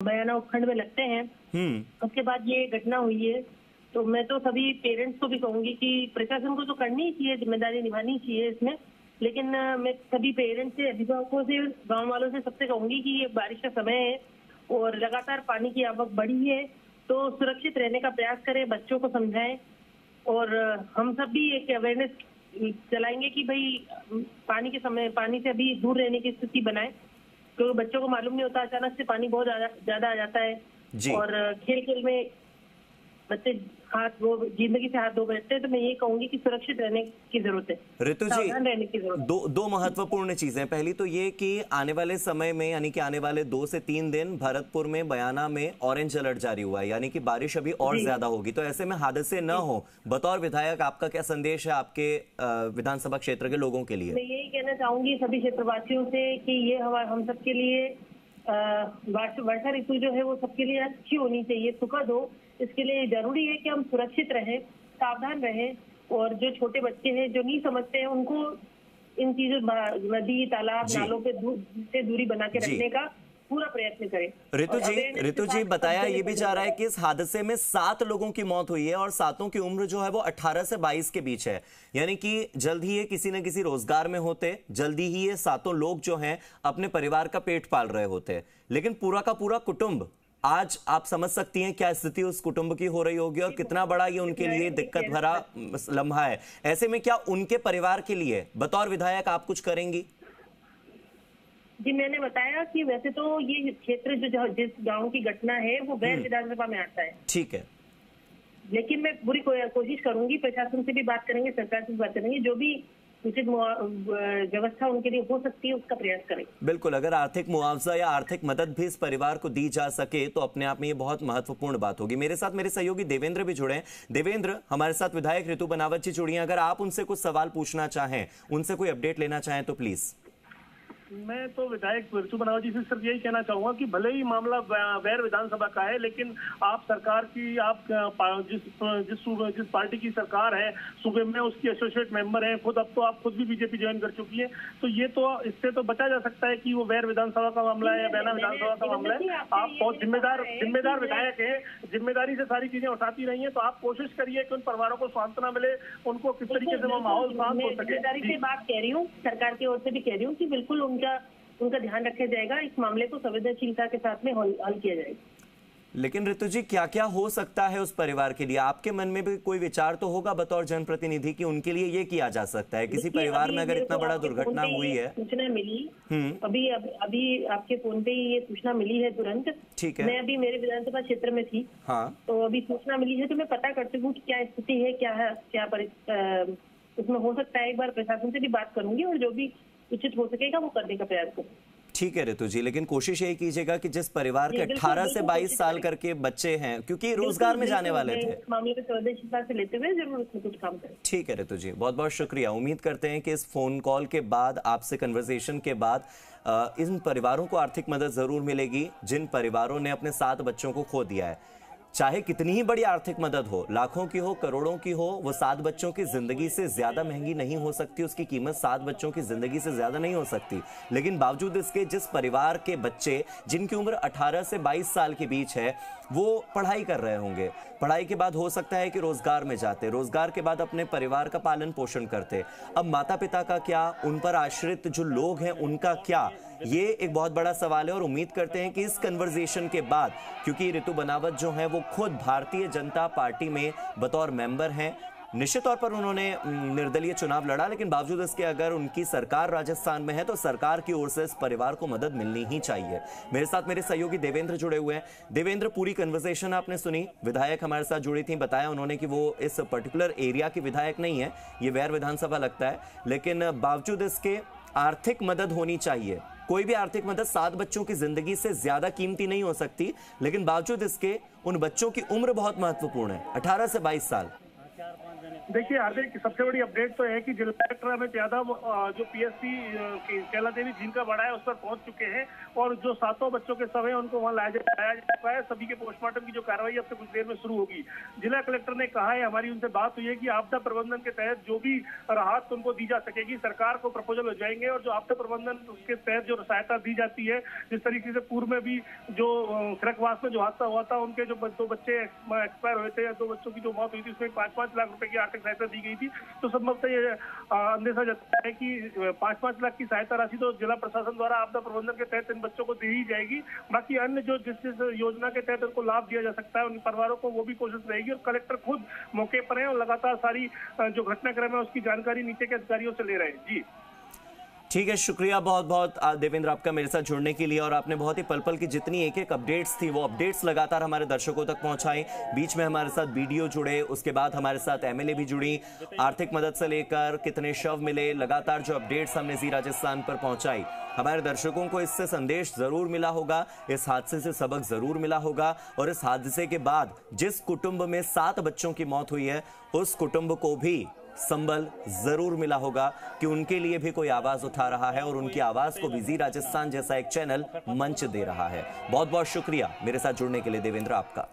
बयाना उपखंड में लगते हैं। उसके बाद ये घटना हुई है, तो मैं तो सभी पेरेंट्स को भी कहूंगी कि प्रशासन को तो करनी ही चाहिए, जिम्मेदारी निभानी चाहिए इसमें, लेकिन मैं सभी पेरेंट्स से, अभिभावकों से, गांव वालों से सबसे कहूंगी कि ये बारिश का समय है और लगातार पानी की आवक बढ़ी है, तो सुरक्षित रहने का प्रयास करें, बच्चों को समझाएं और हम सब भी एक अवेयरनेस चलाएंगे कि भाई पानी से अभी दूर रहने की स्थिति बनाएं, क्योंकि बच्चों को मालूम नहीं होता, अचानक से पानी बहुत ज्यादा आ जाता है और खेल खेल में बच्चे जिंदगी से हाथ धो बैठते हैं। तो मैं ये कहूंगी कि सुरक्षित रहने की जरूरत है, ऋतु जी, रहने की जरूरत है। दो महत्वपूर्ण चीजें। पहली तो ये कि आने वाले समय में, यानी कि आने वाले 2 से 3 दिन भरतपुर में, बयाना में ऑरेंज अलर्ट जारी हुआ है, यानी कि बारिश अभी और ज्यादा होगी, तो ऐसे में हादसे न हो। बतौर विधायक आपका क्या संदेश है आपके विधानसभा क्षेत्र के लोगों के लिए? मैं यही कहना चाहूंगी सभी क्षेत्रवासियों से कि ये हम सबके लिए वर्षा ऋतु जो है वो सबके लिए अच्छी होनी चाहिए, सुखद हो। इसके लिए जरूरी है कि हम सुरक्षित रहें, सावधान रहें और जो छोटे बच्चे हैं जो नहीं समझते हैं उनको इन चीजों, नदी, तालाब, नालों से दूरी बना के रखने का पूरा प्रयत्न करें। ऋतु जी बताया ये भी जा रहा है कि इस हादसे में 7 लोगों की मौत हुई है और 7 की उम्र जो है वो 18 से 22 के बीच है, यानी कि जल्द ही ये किसी न किसी रोजगार में होते, जल्दी ही ये 7 लोग जो हैं अपने परिवार का पेट पाल रहे होते, लेकिन पूरा का पूरा कुटुंब, आज आप समझ सकती हैं क्या स्थिति उस कुटुंब की हो रही होगी और कितना बड़ा ये उनके लिए दिक्कत भरा लम्हा है। ऐसे में क्या उनके परिवार के लिए बतौर विधायक आप कुछ करेंगी? जी, मैंने बताया कि वैसे तो ये क्षेत्र जो जिस गांव की घटना है वो गैर विधानसभा में आता है, ठीक है, लेकिन मैं पूरी कोशिश करूंगी, प्रशासन से भी बात करेंगे, सरकार से भी बात करेंगे, जो भी उचित व्यवस्था उनके लिए हो सकती है उसका प्रयास करें। बिल्कुल, अगर आर्थिक मुआवजा या आर्थिक मदद भी इस परिवार को दी जा सके तो अपने आप में ये बहुत महत्वपूर्ण बात होगी। मेरे साथ मेरे सहयोगी देवेंद्र भी जुड़े हैं। देवेंद्र, हमारे साथ विधायक ऋतु बनावत जी जुड़ी हैं, अगर आप उनसे कुछ सवाल पूछना चाहें, उनसे कोई अपडेट लेना चाहें तो प्लीज। मैं तो विधायक ऋतु बनावत जी से सिर्फ यही कहना चाहूंगा कि भले ही मामला वैर विधानसभा का है, लेकिन आप सरकार की, आप जिस पार्टी की सरकार है सूबे में, उसकी एसोसिएट मेंबर हैं खुद, अब तो आप खुद भी बीजेपी ज्वाइन कर चुकी है, तो ये तो इससे तो बचा जा सकता है कि वो वैर विधानसभा का मामला है या बैना विधानसभा का मामला है। आप बहुत जिम्मेदार विधायक है, जिम्मेदारी से सारी चीजें उठाती रही है, तो आप कोशिश करिए कि उन परिवारों को सांत्वना मिले, उनको किस तरीके से वो माहौल शांत हो सके। जिम्मेदारी से बात कह रही हूँ, सरकार की ओर से भी कह रही हूँ कि बिल्कुल उनका ध्यान रखा जाएगा, इस मामले को संवेदनशीलता के साथ में हल किया जाएगा। लेकिन ऋतु जी, क्या क्या हो सकता है उस परिवार के लिए? आपके मन में भी कोई विचार तो होगा बतौर जनप्रतिनिधि कि उनके लिए ये किया जा सकता है? किसी परिवार में अगर इतना बड़ा दुर्घटना हुई है, सूचना मिली, अभी आपके फोन पे ये सूचना मिली है तुरंत, ठीक है, मैं अभी मेरे विधानसभा क्षेत्र में थी, हाँ, तो अभी सूचना मिली है तो मैं पता करती हूँ कि क्या स्थिति है, क्या उसमें हो सकता है। एक बार प्रशासन से भी बात करूंगी और जो भी उचित हो सकेगा वो करने का प्रयास करूँ। ठीक है ऋतु जी, लेकिन कोशिश यही कीजिएगा कि जिस परिवार के 18 से 22 साल करके बच्चे हैं, क्योंकि रोजगार में जाने वाले थे, मामले को संवेदनशीलता से लेते हुए जरूर उसमें कुछ काम करें। ठीक है ऋतु जी, बहुत बहुत शुक्रिया। उम्मीद करते हैं कि इस फोन कॉल के बाद, आपसे कन्वर्सेशन के बाद, इन परिवारों को आर्थिक मदद जरूर मिलेगी जिन परिवारों ने अपने 7 बच्चों को खो दिया है। चाहे कितनी ही बड़ी आर्थिक मदद हो, लाखों की हो, करोड़ों की हो, वो 7 बच्चों की जिंदगी से ज्यादा महंगी नहीं हो सकती, उसकी कीमत 7 बच्चों की जिंदगी से ज्यादा नहीं हो सकती। लेकिन बावजूद इसके जिस परिवार के बच्चे जिनकी उम्र 18 से 22 साल के बीच है, वो पढ़ाई कर रहे होंगे, पढ़ाई के बाद हो सकता है कि रोजगार में जाते, रोजगार के बाद अपने परिवार का पालन पोषण करते। अब माता पिता का क्या, उन पर आश्रित जो लोग हैं उनका क्या, ये एक बहुत बड़ा सवाल है। और उम्मीद करते हैं कि इस कन्वर्सेशन के बाद, क्योंकि ऋतु बनावत जो है वो खुद भारतीय जनता पार्टी में बतौर मेंबर हैं, निश्चित तौर पर उन्होंने निर्दलीय चुनाव लड़ा, लेकिन बावजूद इसके अगर उनकी सरकार राजस्थान में है तो सरकार की ओर से इस परिवार को मदद मिलनी ही चाहिए। मेरे साथ मेरे सहयोगी देवेंद्र जुड़े हुए हैं। देवेंद्र, पूरी कन्वर्सेशन आपने सुनी, विधायक हमारे साथ जुड़ी थी, बताया उन्होंने कि वो इस पर्टिकुलर एरिया की विधायक नहीं है, ये वैर विधानसभा लगता है, लेकिन बावजूद इसके आर्थिक मदद होनी चाहिए। कोई भी आर्थिक मदद 7 बच्चों की जिंदगी से ज्यादा कीमती नहीं हो सकती, लेकिन बावजूद इसके उन बच्चों की उम्र बहुत महत्वपूर्ण है, 18 से 22 साल। देखिए हार्दिक, सबसे बड़ी अपडेट तो है कि जिला कलेक्टर अमित यादव जो पीएससी कैला देवी झील का बड़ा है उस पर पहुंच चुके हैं और जो 7 बच्चों के शव हैं उनको वहां लाया जा चुका है। सभी के पोस्टमार्टम की जो कार्रवाई अब से कुछ देर में शुरू होगी। जिला कलेक्टर ने कहा है, हमारी उनसे बात हुई है कि आपदा प्रबंधन के तहत जो भी राहत उनको दी जा सकेगी, सरकार को प्रपोजल हो जाएंगे और जो आपदा प्रबंधन उसके तहत जो सहायता दी जाती है, जिस तरीके से पूर्व में भी जो खड़कवास में जो हादसा हुआ था, उनके जो 2 बच्चे एक्सपायर हुए थे, 2 बच्चों की जो मौत हुई थी, उसमें 5-5 लाख रुपए की सहायता दी गई थी। तो संभवतः ये अंदेशा जताया है कि 5-5 लाख की सहायता राशि तो जिला प्रशासन द्वारा आपदा प्रबंधन के तहत इन बच्चों को दी ही जाएगी। बाकी अन्य जो जिस योजना के तहत उनको लाभ दिया जा सकता है उन परिवारों को वो भी कोशिश रहेगी और कलेक्टर खुद मौके पर है और लगातार सारी जो घटनाक्रम है उसकी जानकारी नीचे के अधिकारियों से ले रहे हैं। जी ठीक है, शुक्रिया बहुत बहुत देवेंद्र आपका मेरे साथ जुड़ने के लिए। और आपने बहुत ही पल पल की जितनी एक अपडेट्स थी वो अपडेट्स लगातार हमारे दर्शकों तक पहुंचाई। बीच में हमारे साथ बीडीओ जुड़े, उसके बाद हमारे साथ एमएलए भी जुड़ी, आर्थिक मदद से लेकर कितने शव मिले, लगातार जो अपडेट्स हमने जी राजस्थान पर पहुंचाई, हमारे दर्शकों को इससे संदेश जरूर मिला होगा, इस हादसे से सबक जरूर मिला होगा। और इस हादसे के बाद जिस कुटुंब में 7 बच्चों की मौत हुई है उस कुटुंब को भी संबल जरूर मिला होगा कि उनके लिए भी कोई आवाज उठा रहा है और उनकी आवाज को भी जी राजस्थान जैसा एक चैनल मंच दे रहा है। बहुत बहुत शुक्रिया मेरे साथ जुड़ने के लिए देवेंद्र आपका।